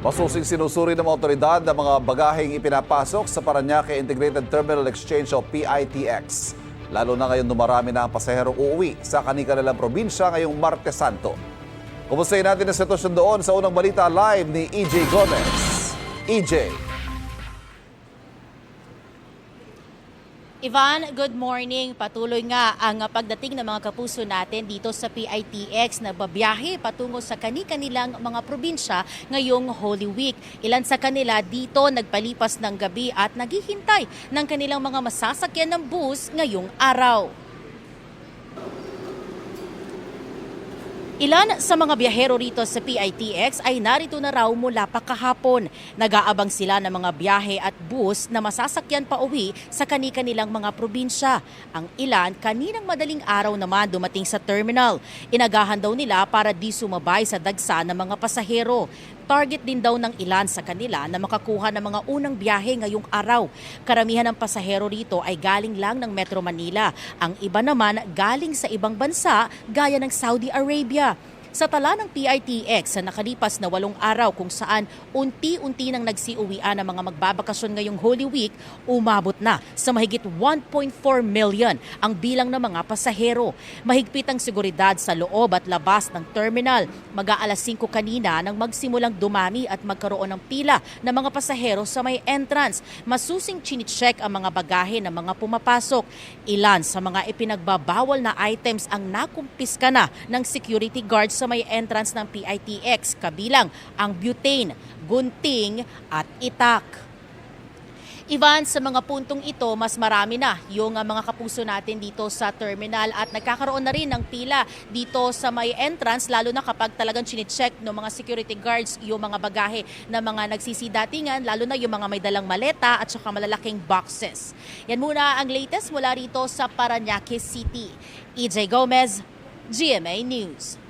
Masusing sinusuri ng mga otoridad ang mga bagaheng ipinapasok sa Parañaque Integrated Terminal Exchange o PITX. Lalo na ngayon dumarami na ang pasaherong uuwi sa kanilang probinsya ngayong Martes Santo. Kumustahin natin ang sitwasyon doon sa unang balita live ni EJ Gomez. EJ. Ivan, good morning. Patuloy nga ang pagdating ng mga kapuso natin dito sa PITX na babiyahe patungo sa kanilang mga probinsya ngayong Holy Week. Ilan sa kanila dito nagpalipas ng gabi at naghihintay ng kanilang mga masasakyan ng bus ngayong araw. Ilan sa mga biyahero rito sa PITX ay narito na raw mula pa kahapon. Nag-aabang sila ng mga biyahe at bus na masasakyan pa uwi sa kanilang mga probinsya. Ang ilan kaninang madaling araw naman dumating sa terminal. Inagahan daw nila para di sumabay sa dagsa ng mga pasahero. Target din daw ng ilan sa kanila na makakuha ng mga unang biyahe ngayong araw. Karamihan ng pasahero rito ay galing lang ng Metro Manila. Ang iba naman galing sa ibang bansa gaya ng Saudi Arabia. Sa tala ng PITX sa nakalipas na 8 araw kung saan unti-unti nang nagsiuwian ng mga magbabakasyon ngayong Holy Week, umabot na sa mahigit 1.4 million ang bilang ng mga pasahero. Mahigpit ang seguridad sa loob at labas ng terminal. Mag-aalas 5 kanina nang magsimulang dumami at magkaroon ng pila ng mga pasahero sa may entrance. Masusing chinicheck ang mga bagahe ng mga pumapasok. Ilan sa mga ipinagbabawal na items ang nakumpiska na ng security guards sa may entrance ng PITX, kabilang ang butane, gunting at itak. Ivan, sa mga puntong ito, mas marami na yung mga kapuso natin dito sa terminal at nagkakaroon na rin ng pila dito sa may entrance, lalo na kapag talagang chine-check ng mga security guards yung mga bagahe na mga nagsisidatingan, lalo na yung mga may dalang maleta at saka malalaking boxes. Yan muna ang latest mula rito sa Parañaque City. EJ Gomez, GMA News.